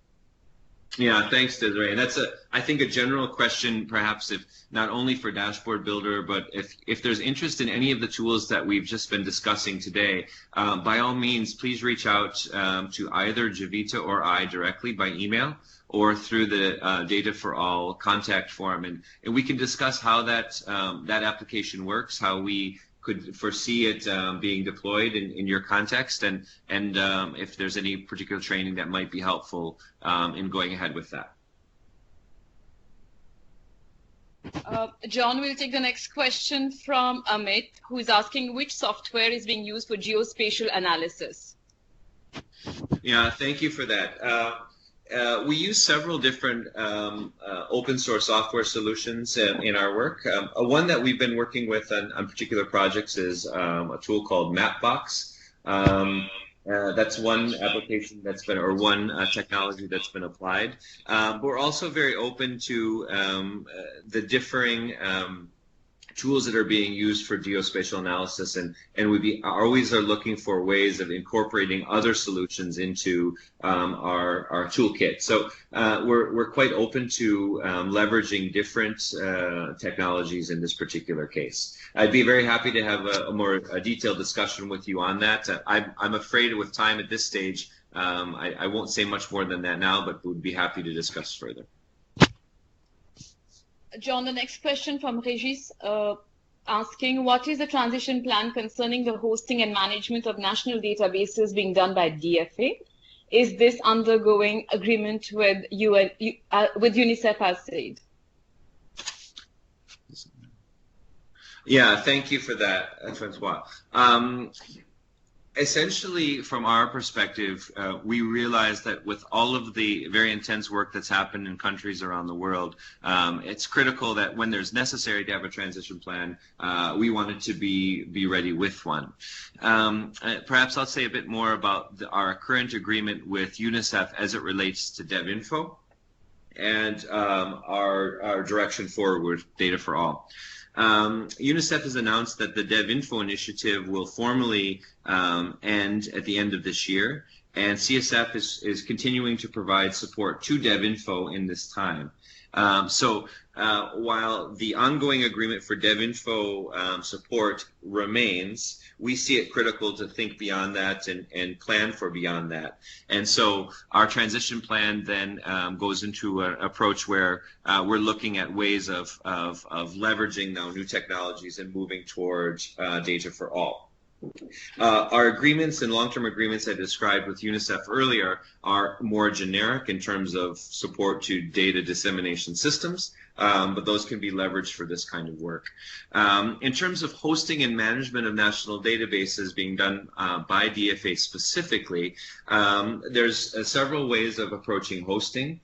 Yeah, thanks, Desiree. And that's I think a general question, perhaps, if not only for Dashboard Builder, but if there's interest in any of the tools that we've just been discussing today, by all means, please reach out to either Javita or I directly by email, or through the Data for All contact form, and we can discuss how that application works, how we could foresee it being deployed in your context, and if there's any particular training that might be helpful in going ahead with that. John will take the next question from Amit, who is asking which software is being used for geospatial analysis. Yeah, thank you for that. We use several different open source software solutions in our work. One that we've been working with on particular projects is a tool called Mapbox. That's one application that's been, or one technology that's been applied. But we're also very open to the differing tools that are being used for geospatial analysis, and we always are looking for ways of incorporating other solutions into our toolkit. So we're quite open to leveraging different technologies in this particular case. I'd be very happy to have a more detailed discussion with you on that. I'm afraid with time at this stage, I won't say much more than that now, but would be happy to discuss further. John, the next question from Regis asking, what is the transition plan concerning the hosting and management of national databases being done by DFA? Is this undergoing agreement with UNICEF as said? Yeah, thank you for that, Francois. Essentially, from our perspective, we realize that with all of the very intense work that's happened in countries around the world, it's critical that when there's necessary to have a transition plan, we wanted to be ready with one. Perhaps I'll say a bit more about our current agreement with UNICEF as it relates to DevInfo and our direction forward with Data for All. UNICEF has announced that the DevInfo initiative will formally end at the end of this year, and CSF is continuing to provide support to DevInfo in this time. So while the ongoing agreement for DevInfo support remains, we see it critical to think beyond that and plan for beyond that. And so our transition plan then goes into an approach where we're looking at ways of leveraging now new technologies and moving towards data for all. Our agreements and long-term agreements I described with UNICEF earlier are more generic in terms of support to data dissemination systems, but those can be leveraged for this kind of work. In terms of hosting and management of national databases being done by DFA specifically, there's several ways of approaching hosting.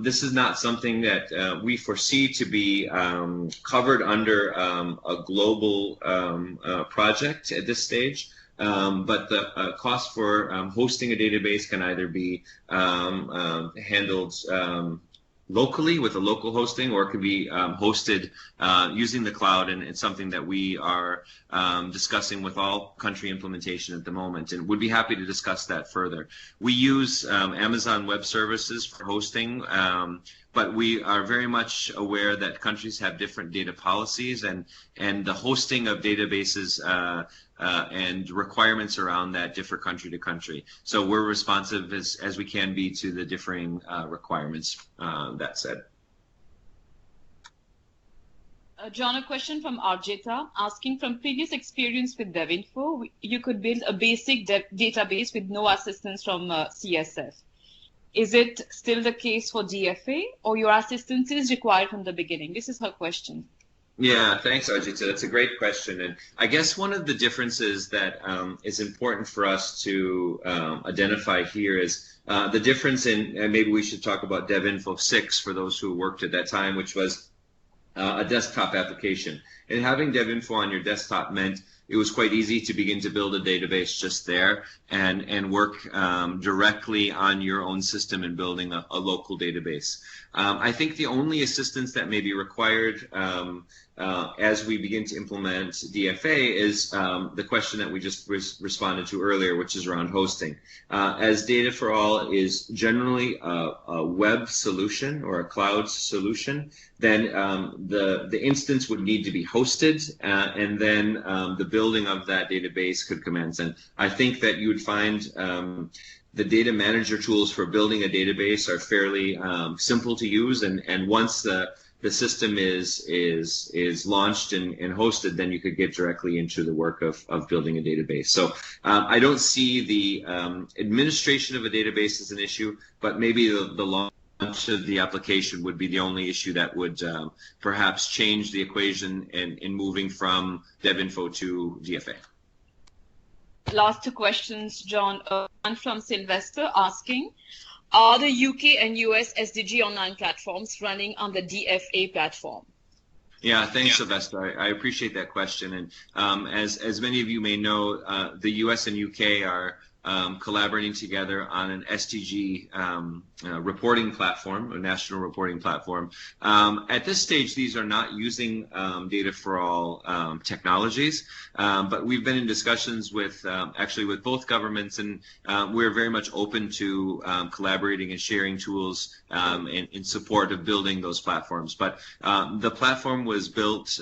This is not something that we foresee to be covered under a global project at this stage, but the cost for hosting a database can either be handled locally with a local hosting, or it could be hosted using the cloud, and it's something that we are discussing with all country implementation at the moment, and would be happy to discuss that further. We use Amazon Web Services for hosting, but we are very much aware that countries have different data policies, and the hosting of databases and requirements around that differ country to country. So we're responsive as we can be to the differing requirements, that said. John, a question from Arjita asking, from previous experience with DevInfo, you could build a basic database with no assistance from CSF. Is it still the case for DFA, or your assistance is required from the beginning? This is her question. Yeah, thanks, Arjita. That's a great question. And I guess one of the differences that is important for us to identify here is the difference in, and maybe we should talk about DevInfo 6 for those who worked at that time, which was a desktop application. And having DevInfo on your desktop meant it was quite easy to begin to build a database just there and work directly on your own system and building a local database. I think the only assistance that may be required as we begin to implement DFA is the question that we just responded to earlier, which is around hosting. As Data for All is generally a web solution or a cloud solution, then the instance would need to be hosted, and then the building of that database could commence. And I think that you would find the data manager tools for building a database are fairly simple to use, and once the system is launched and hosted, then you could get directly into the work of building a database. So I don't see the administration of a database as an issue, but maybe the launch of the application would be the only issue that would perhaps change the equation in moving from DevInfo to DFA. Last two questions, John. One from Sylvester asking, are the UK and US SDG online platforms running on the DFA platform? Yeah, thanks, Sylvester. I appreciate that question. And as many of you may know, the US and UK are collaborating together on an SDG reporting platform, a national reporting platform. At this stage, these are not using Data for All technologies, but we've been in discussions with actually with both governments, and we're very much open to collaborating and sharing tools in support of building those platforms. But the platform was built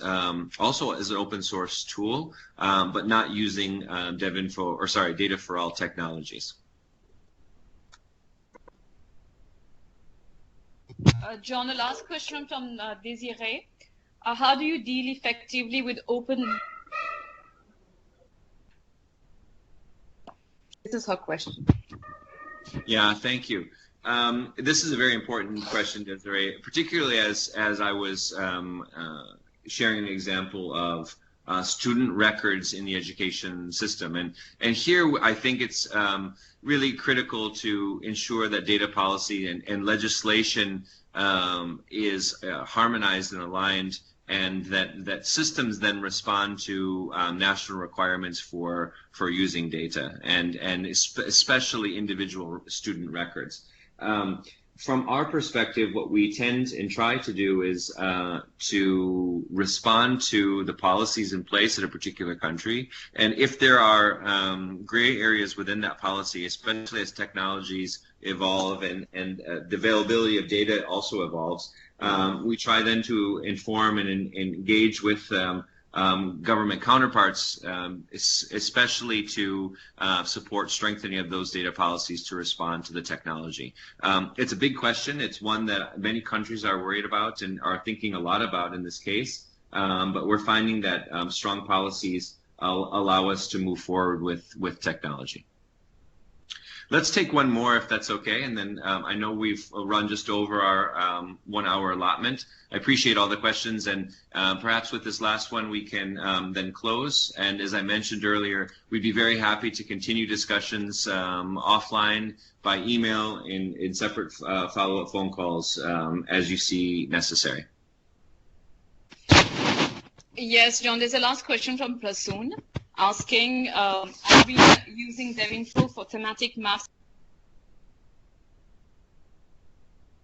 also as an open source tool, but not using Data for All technologies. John, the last question from Desiree. How do you deal effectively with open... This is her question. Yeah, thank you. This is a very important question, Desiree, particularly as I was sharing an example of student records in the education system. And here I think it's really critical to ensure that data policy and legislation is harmonized and aligned, and that systems then respond to national requirements for using data, and especially individual student records. From our perspective, what we tend and try to do is to respond to the policies in place in a particular country, and if there are gray areas within that policy, especially as technologies evolve and the availability of data also evolves, we try then to inform and engage with government counterparts, especially to support strengthening of those data policies to respond to the technology. It's a big question. It's one that many countries are worried about and are thinking a lot about in this case, but we're finding that strong policies allow us to move forward with technology. Let's take one more, if that's okay, and then I know we've run just over our 1 hour allotment. I appreciate all the questions, and perhaps with this last one we can then close. And as I mentioned earlier, we'd be very happy to continue discussions offline, by email, in separate follow-up phone calls as you see necessary. Yes, John, there's a last question from Prasoon, asking, I've been using DevInfo for thematic maps,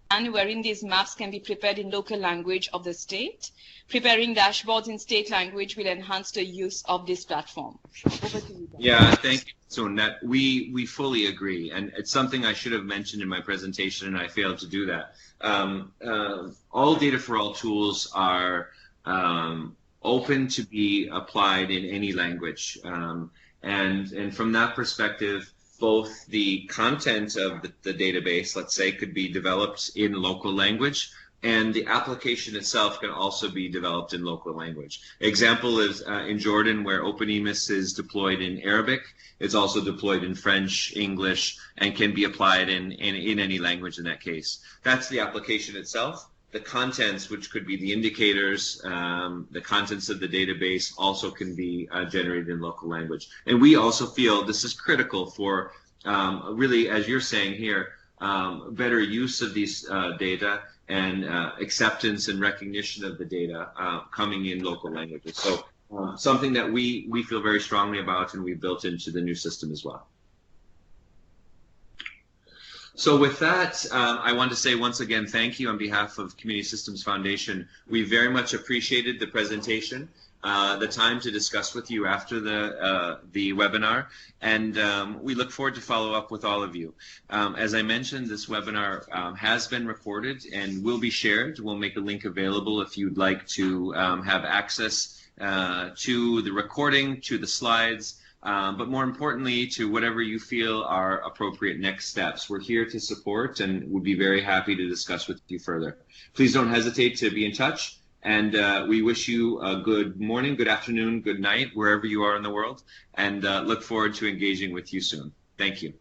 and wherein these maps can be prepared in local language of the state. Preparing dashboards in state language will enhance the use of this platform. Over to you, Dan. Yeah, thank you. So that we fully agree, and it's something I should have mentioned in my presentation, and I failed to do that. All data for all tools are open to be applied in any language, and from that perspective, both the content of the database, let's say, could be developed in local language, and the application itself can also be developed in local language. Example is in Jordan, where OpenEMIS is deployed in Arabic. It's also deployed in French, English, and can be applied in any language in that case. That's the application itself. The contents, which could be the indicators, the contents of the database, also can be generated in local language. And we also feel this is critical for really, as you're saying here, better use of these data and acceptance and recognition of the data coming in local languages. So something that we feel very strongly about, and we've built into the new system as well. So with that, I want to say once again, thank you on behalf of Community Systems Foundation. We very much appreciated the presentation, the time to discuss with you after the webinar, and we look forward to follow up with all of you. As I mentioned, this webinar has been recorded and will be shared. We'll make a link available if you'd like to have access to the recording, to the slides, but more importantly, to whatever you feel are appropriate next steps. We're here to support and would be very happy to discuss with you further. Please don't hesitate to be in touch, and we wish you a good morning, good afternoon, good night, wherever you are in the world, and look forward to engaging with you soon. Thank you.